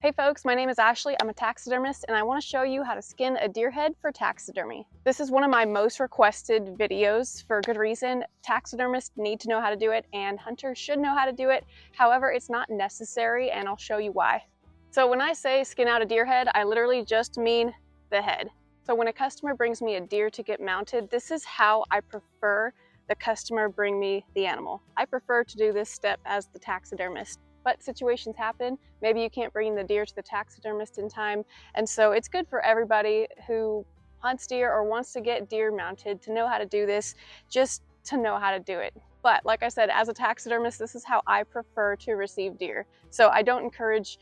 Hey folks, my name is Ashley. I'm a taxidermist and I want to show you how to skin a deer head for taxidermy. This is one of my most requested videos for good reason. Taxidermists need to know how to do it and hunters should know how to do it. However, it's not necessary and I'll show you why. So when I say skin out a deer head, I literally just mean the head. So when a customer brings me a deer to get mounted, this is how I prefer the customer bring me the animal. I prefer to do this step as the taxidermist. But situations happen. Maybe you can't bring the deer to the taxidermist in time. And so it's good for everybody who hunts deer or wants to get deer mounted to know how to do this, just to know how to do it. But like I said, as a taxidermist, this is how I prefer to receive deer. So I don't encourage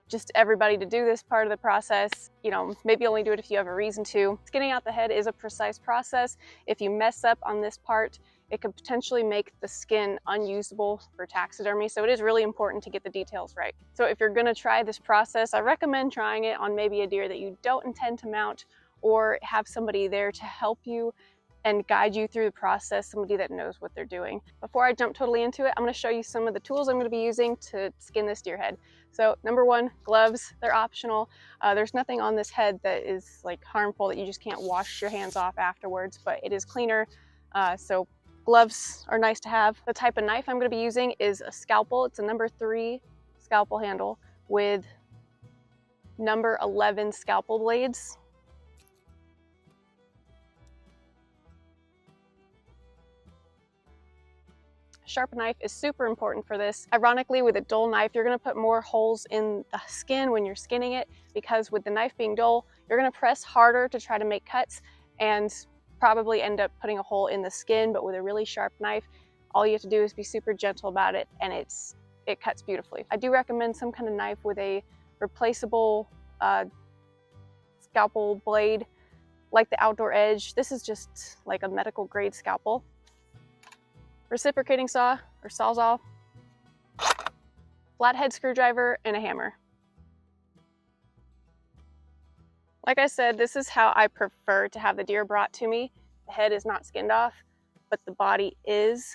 just everybody to do this part of the process. You know, maybe only do it if you have a reason to. Skinning out the head is a precise process. If you mess up on this part, it could potentially make the skin unusable for taxidermy. So it is really important to get the details right. So if you're gonna try this process, I recommend trying it on maybe a deer that you don't intend to mount, or have somebody there to help you and guide you through the process, somebody that knows what they're doing. Before I jump totally into it, I'm gonna show you some of the tools I'm gonna be using to skin this deer head. So number one, gloves, they're optional. There's nothing on this head that is like harmful that you just can't wash your hands off afterwards, but it is cleaner. So gloves are nice to have. The type of knife I'm gonna be using is a scalpel. It's a number 3 scalpel handle with number 11 scalpel blades. Sharp knife is super important for this. Ironically, with a dull knife, you're gonna put more holes in the skin when you're skinning it, because with the knife being dull, you're gonna press harder to try to make cuts and probably end up putting a hole in the skin. But with a really sharp knife, all you have to do is be super gentle about it and it cuts beautifully. I do recommend some kind of knife with a replaceable scalpel blade, like the Outdoor Edge. This is just like a medical grade scalpel. Reciprocating saw or sawzall, flathead screwdriver, and a hammer. Like I said, this is how I prefer to have the deer brought to me. The head is not skinned off, but the body is.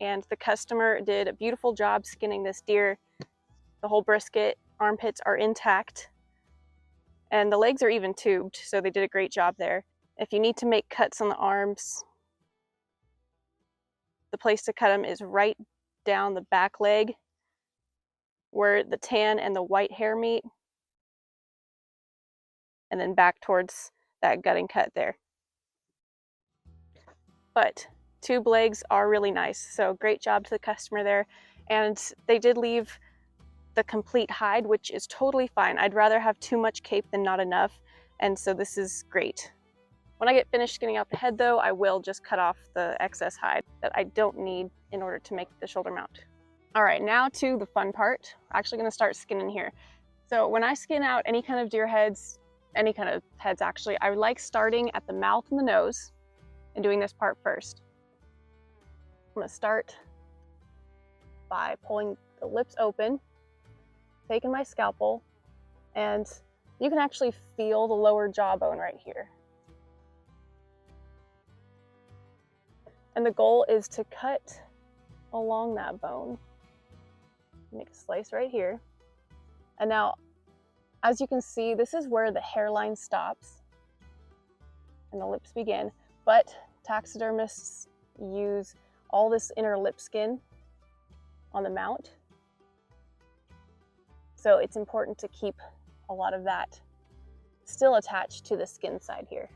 And the customer did a beautiful job skinning this deer. The whole brisket, armpits are intact, and the legs are even tubed, so they did a great job there. If you need to make cuts on the arms, the place to cut them is right down the back leg where the tan and the white hair meet, and then back towards that gutting cut there. But tube legs are really nice, so great job to the customer there. And they did leave the complete hide, which is totally fine. I'd rather have too much cape than not enough, and so this is great. When I get finished skinning out the head though, I will just cut off the excess hide that I don't need in order to make the shoulder mount. All right, now to the fun part. We're actually gonna start skinning here. So when I skin out any kind of deer heads, any kind of heads actually, I like starting at the mouth and the nose and doing this part first. I'm gonna start by pulling the lips open, taking my scalpel, and you can actually feel the lower jawbone right here. And the goal is to cut along that bone. Make a slice right here. And now, as you can see, this is where the hairline stops and the lips begin. But taxidermists use all this inner lip skin on the mount. So it's important to keep a lot of that still attached to the skin side here.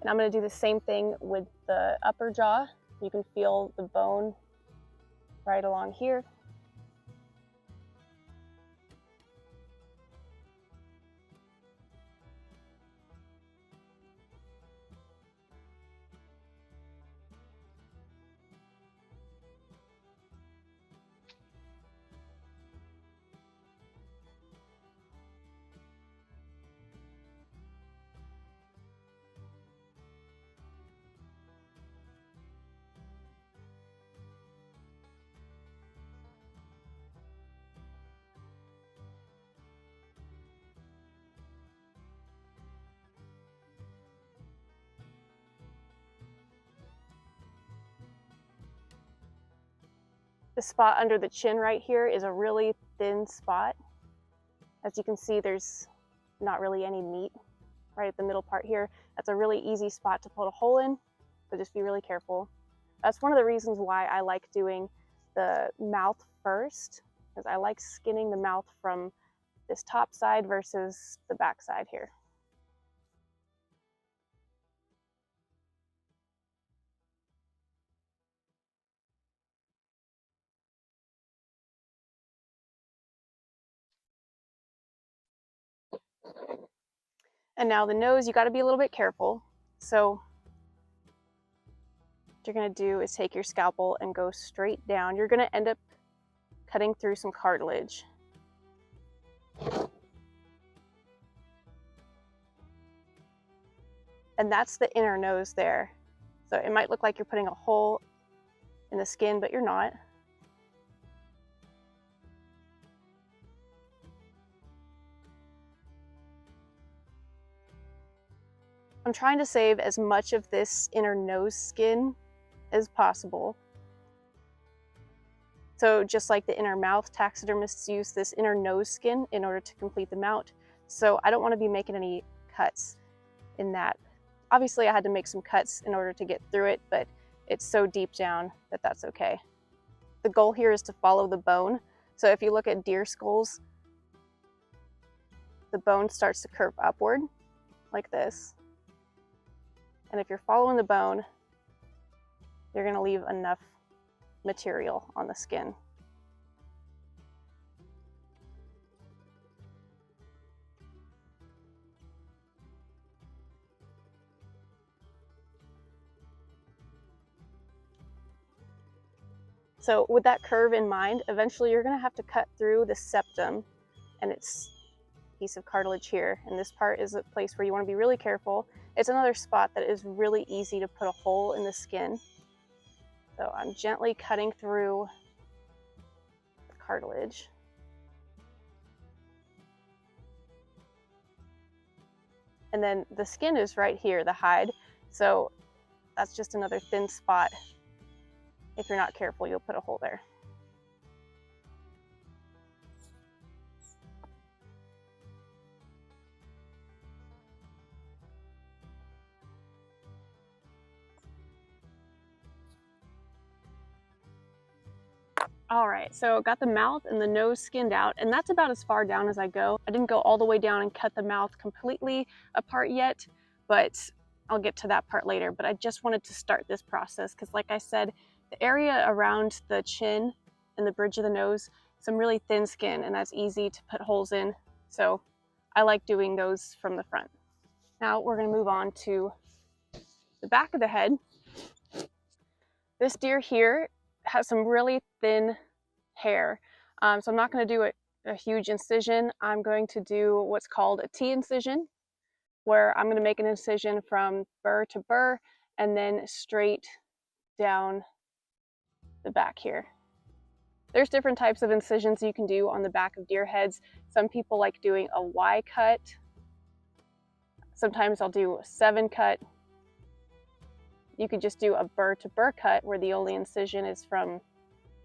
And I'm going to do the same thing with the upper jaw. You can feel the bone right along here. The spot under the chin right here is a really thin spot. As you can see, there's not really any meat right at the middle part here. That's a really easy spot to put a hole in, so just be really careful. That's one of the reasons why I like doing the mouth first, because I like skinning the mouth from this top side versus the back side here. And now the nose, you got to be a little bit careful. So what you're going to do is take your scalpel and go straight down. You're going to end up cutting through some cartilage. And that's the inner nose there. So it might look like you're putting a hole in the skin, but you're not. I'm trying to save as much of this inner nose skin as possible. So just like the inner mouth, taxidermists use this inner nose skin in order to complete the mount. So I don't want to be making any cuts in that. Obviously I had to make some cuts in order to get through it, but it's so deep down that that's okay. The goal here is to follow the bone. So if you look at deer skulls, the bone starts to curve upward like this. And if you're following the bone, you're going to leave enough material on the skin. So with that curve in mind, eventually you're going to have to cut through the septum and its piece of cartilage here. And this part is a place where you want to be really careful. It's another spot that is really easy to put a hole in the skin. So I'm gently cutting through the cartilage. And then the skin is right here, the hide. So that's just another thin spot. If you're not careful, you'll put a hole there. All right, so got the mouth and the nose skinned out, and that's about as far down as I go. I didn't go all the way down and cut the mouth completely apart yet, but I'll get to that part later. But I just wanted to start this process because, like I said, the area around the chin and the bridge of the nose, some really thin skin, and that's easy to put holes in. So I like doing those from the front. Now we're gonna move on to the back of the head. This deer here has some really thin hair. So I'm not going to do a huge incision. I'm going to do what's called a T-incision, where I'm going to make an incision from burr to burr and then straight down the back here. There's different types of incisions you can do on the back of deer heads. Some people like doing a Y cut. Sometimes I'll do a 7 cut. You could just do a burr to burr cut where the only incision is from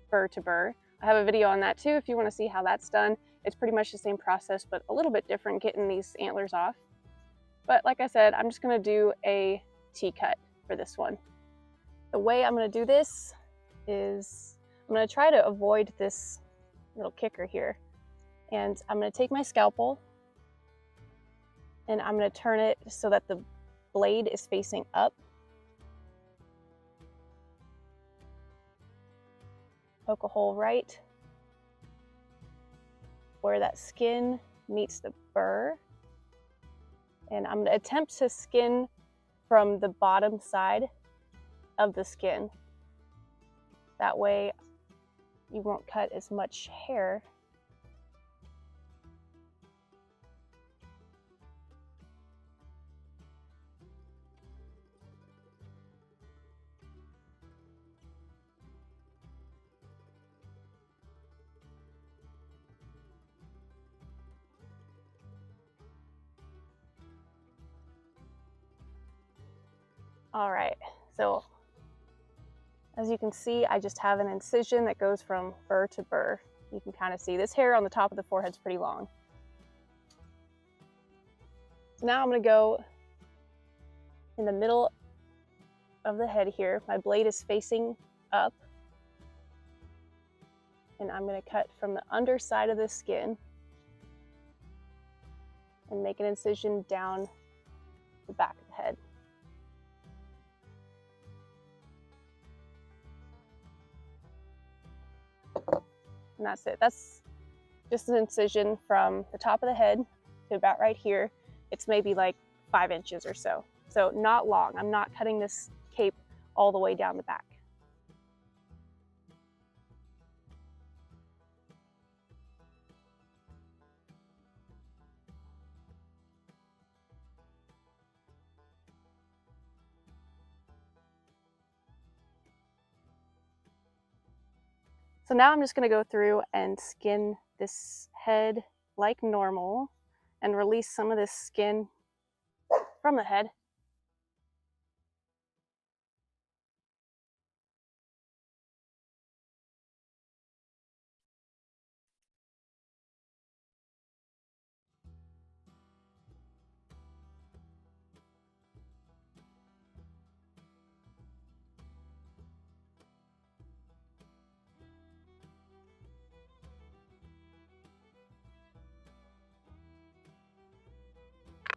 burr to burr. I have a video on that too if you want to see how that's done. It's pretty much the same process, but a little bit different getting these antlers off. But like I said, I'm just going to do a T cut for this one. The way I'm going to do this is I'm going to try to avoid this little kicker here. And I'm going to take my scalpel and I'm going to turn it so that the blade is facing up. Poke a hole right where that skin meets the burr. And I'm going to attempt to skin from the bottom side of the skin. That way you won't cut as much hair. All right, so As you can see, I just have an incision that goes from burr to burr. You can kind of see this hair on the top of the forehead's pretty long. So now I'm going to go in the middle of the head here. My blade is facing up. And I'm going to cut from the underside of the skin and make an incision down the back of the head. And that's it. That's just an incision from the top of the head to about right here. It's maybe like 5 inches or so. So not long. I'm not cutting this cape all the way down the back. So now I'm just going to go through and skin this head like normal and release some of this skin from the head.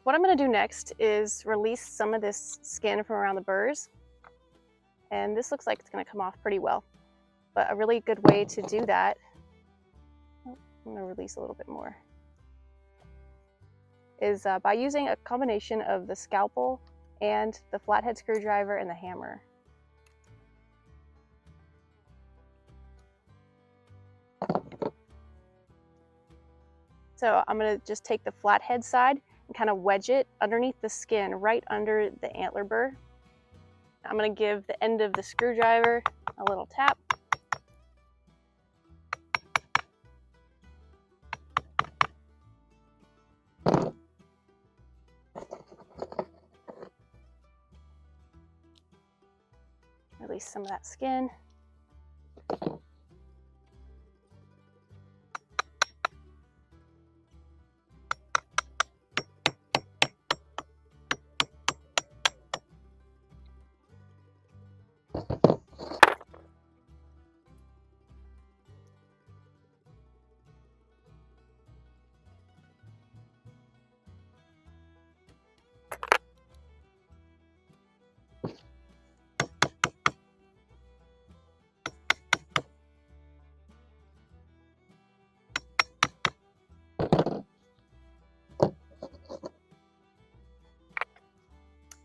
What I'm going to do next is release some of this skin from around the burrs. And this looks like it's going to come off pretty well. But a really good way to do that, I'm going to release a little bit more, is by using a combination of the scalpel and the flathead screwdriver and the hammer. So I'm going to just take the flathead side and kind of wedge it underneath the skin, right under the antler burr. I'm going to give the end of the screwdriver a little tap. Release some of that skin.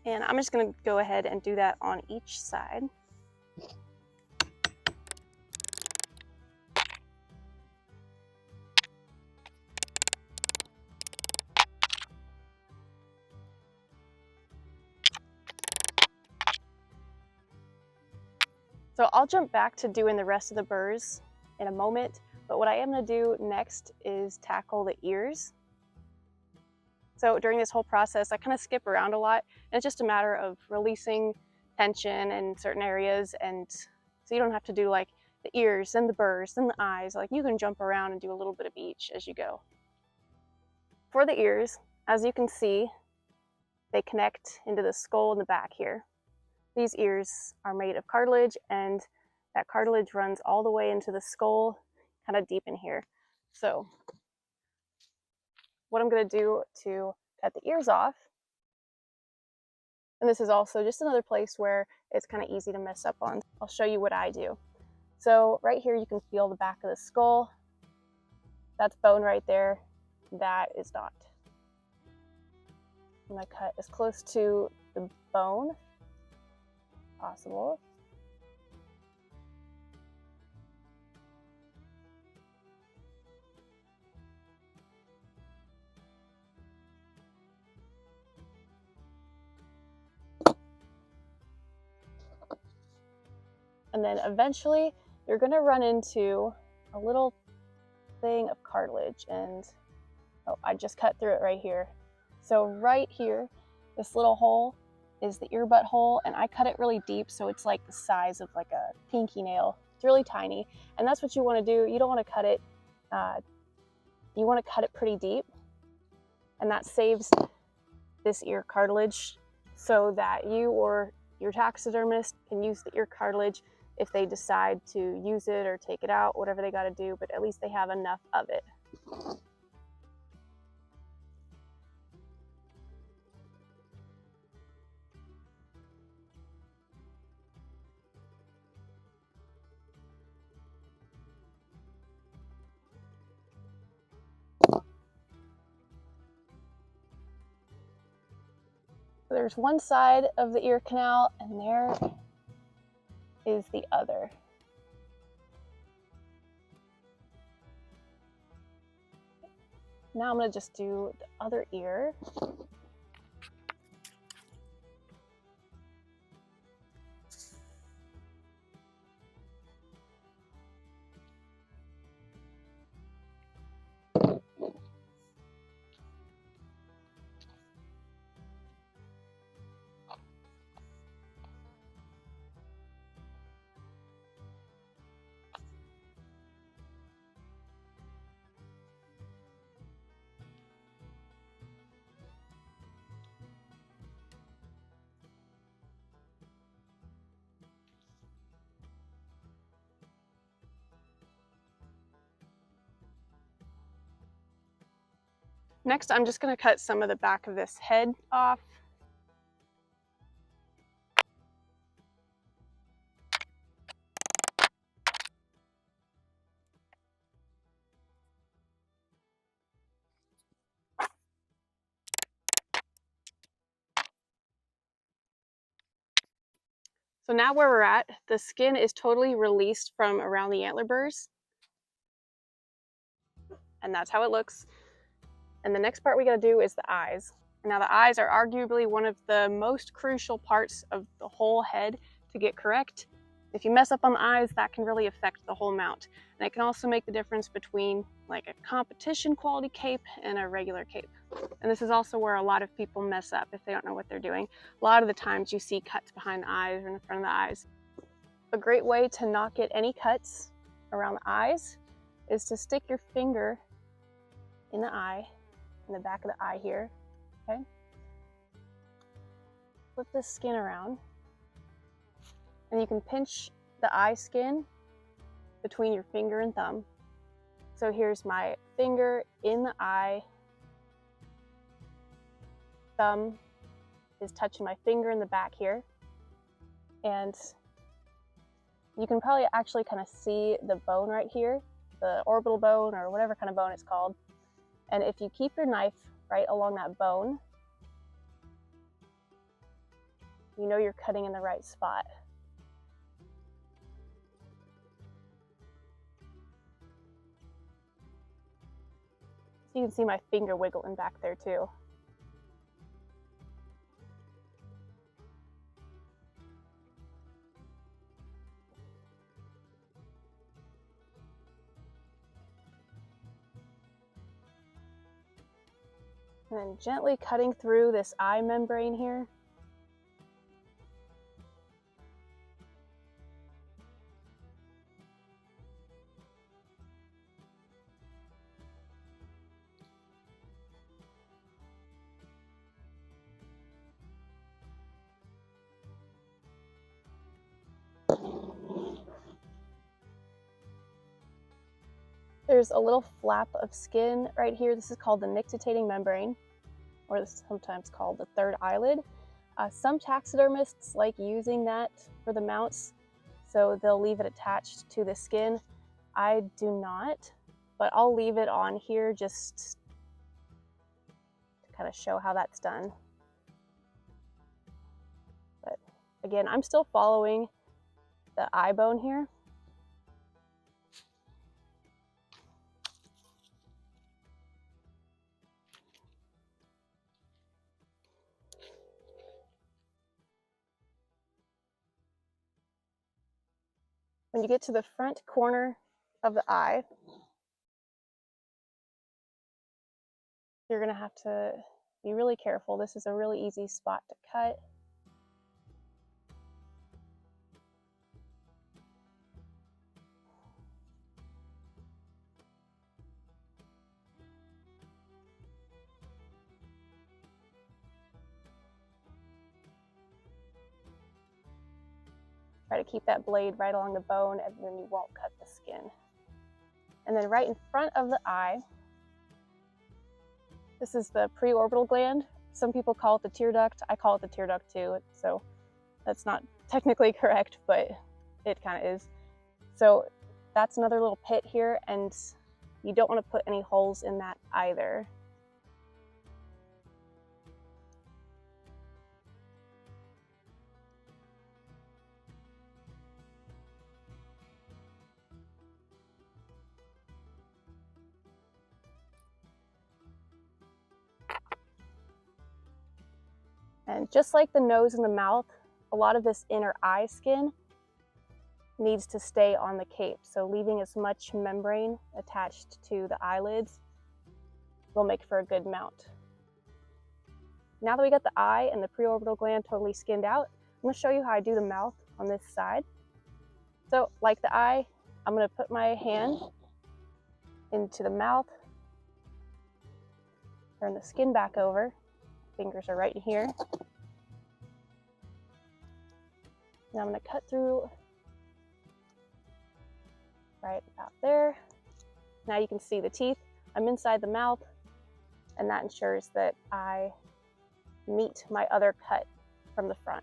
And I'm just going to go ahead and do that on each side. So I'll jump back to doing the rest of the burrs in a moment, but what I am going to do next is tackle the ears. So during this whole process, I kind of skip around a lot, and it's just a matter of releasing tension in certain areas, and so you don't have to do like the ears and the burrs and the eyes. Like, you can jump around and do a little bit of each as you go. For the ears, as you can see, they connect into the skull in the back here. These ears are made of cartilage, and that cartilage runs all the way into the skull, kind of deep in here. So what I'm going to do to cut the ears off, and this is also just another place where it's kind of easy to mess up on. I'll show you what I do. So right here you can feel the back of the skull. That's bone right there. That is not. I'm going to cut as close to the bone possible. And then eventually you're going to run into a little thing of cartilage, and oh, I just cut through it right here. So right here, this little hole is the ear butthole, and I cut it really deep, so it's like the size of like a pinky nail. It's really tiny, and that's what you want to do. You don't want to cut it, you want to cut it pretty deep, and that saves this ear cartilage so that you or your taxidermist can use the ear cartilage if they decide to use it or take it out, whatever they got to do, but at least they have enough of it. There's one side of the ear canal, and there is the other. Now I'm going to just do the other ear. Next, I'm just going to cut some of the back of this head off. So now where we're at, the skin is totally released from around the antler burrs. And that's how it looks. And the next part we gotta do is the eyes. Now the eyes are arguably one of the most crucial parts of the whole head to get correct. If you mess up on the eyes, that can really affect the whole mount. And it can also make the difference between like a competition quality cape and a regular cape. And this is also where a lot of people mess up if they don't know what they're doing. A lot of the times you see cuts behind the eyes or in the front of the eyes. A great way to not get any cuts around the eyes is to stick your finger in the eye, in the back of the eye here, okay? Flip the skin around, and you can pinch the eye skin between your finger and thumb. So here's my finger in the eye, thumb is touching my finger in the back here, and you can probably actually kind of see the bone right here, the orbital bone or whatever kind of bone it's called. And if you keep your knife right along that bone, you know you're cutting in the right spot. So you can see my finger wiggling back there too. And then gently cutting through this eye membrane here. There's a little flap of skin right here. This is called the nictitating membrane, or this is sometimes called the third eyelid. Some taxidermists like using that for the mounts, so they'll leave it attached to the skin. I do not, but I'll leave it on here just to kind of show how that's done. But again, I'm still following the eye bone here. When you get to the front corner of the eye, you're gonna have to be really careful. This is a really easy spot to cut. Try to keep that blade right along the bone, and then you won't cut the skin. And then right in front of the eye, this is the pre-orbital gland. Some people call it the tear duct. I call it the tear duct too, so that's not technically correct, but it kind of is. So that's another little pit here, and you don't want to put any holes in that either. And just like the nose and the mouth, a lot of this inner eye skin needs to stay on the cape. So leaving as much membrane attached to the eyelids will make for a good mount. Now that we got the eye and the preorbital gland totally skinned out, I'm going to show you how I do the mouth on this side. So like the eye, I'm going to put my hand into the mouth, turn the skin back over. Fingers are right in here. Now I'm going to cut through right about there. Now you can see the teeth. I'm inside the mouth, and that ensures that I meet my other cut from the front.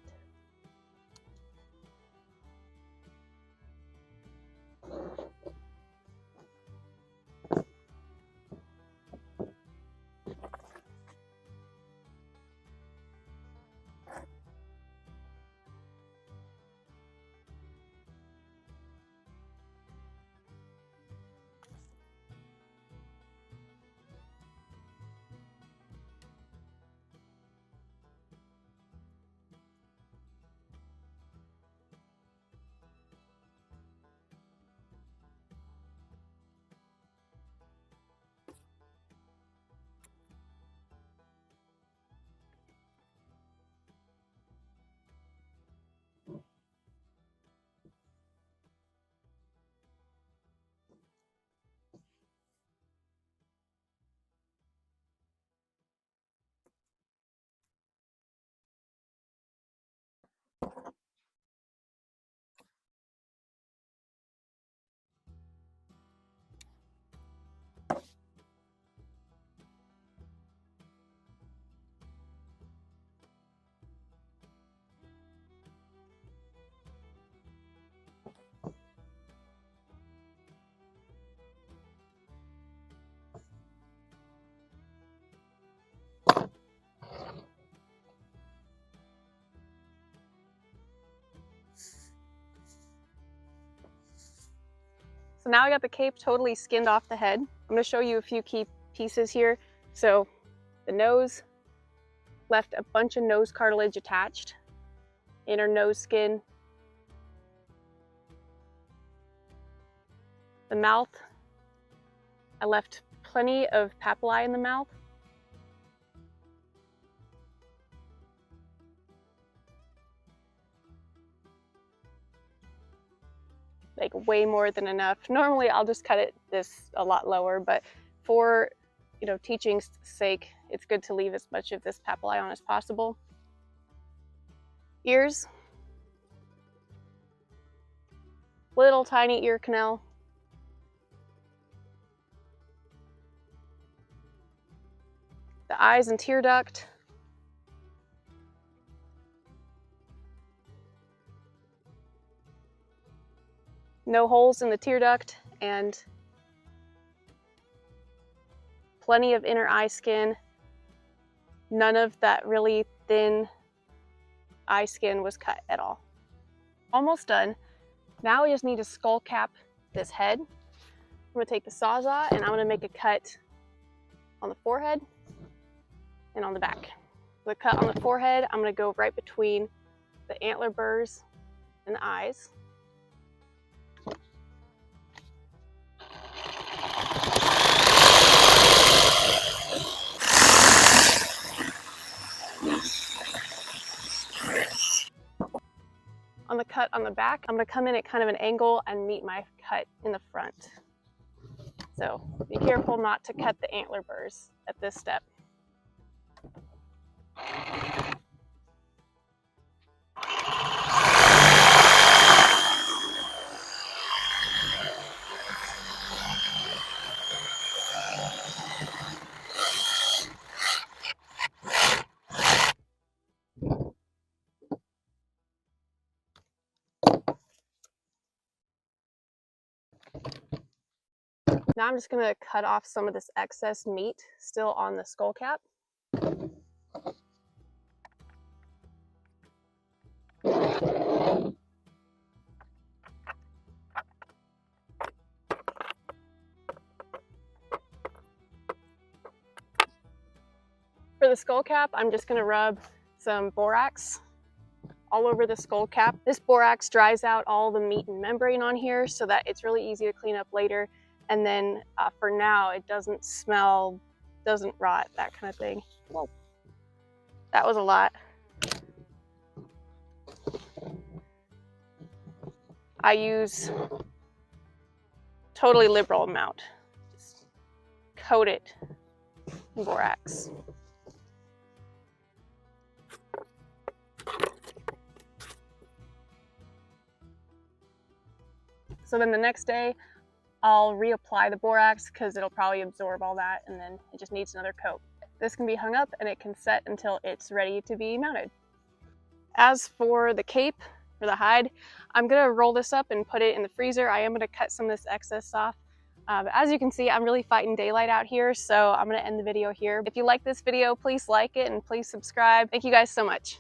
So now I got the cape totally skinned off the head. I'm going to show you a few key pieces here. So the nose, left a bunch of nose cartilage attached, inner nose skin. The mouth, I left plenty of papillae in the mouth. Like way more than enough. Normally I'll just cut this a lot lower, but for teaching's sake, it's good to leave as much of this papillae on as possible. Ears, little tiny ear canal. The eyes and tear duct. No holes in the tear duct, and plenty of inner eye skin. None of that really thin eye skin was cut at all. Almost done. Now we just need to skull cap this head. I'm going to take the Sawzall and I'm going to make a cut on the forehead and on the back. The cut on the forehead, I'm going to go right between the antler burrs and the eyes. On the cut on the back, I'm going to come in at kind of an angle and meet my cut in the front. So be careful not to cut the antler burrs at this step. Now I'm just gonna cut off some of this excess meat still on the skull cap. For the skull cap, I'm just gonna rub some borax all over the skull cap. This borax dries out all the meat and membrane on here so that it's really easy to clean up later. And then for now, it doesn't smell, doesn't rot, that kind of thing. Whoa. That was a lot. I use totally liberal amount. Just coat it in borax. So then the next day, I'll reapply the borax because it'll probably absorb all that, and then it just needs another coat. This can be hung up and it can set until it's ready to be mounted. As for the cape or the hide, I'm gonna roll this up and put it in the freezer. I am gonna cut some of this excess off. As you can see, I'm really fighting daylight out here, so I'm gonna end the video here. If you like this video, please like it and please subscribe. Thank you guys so much.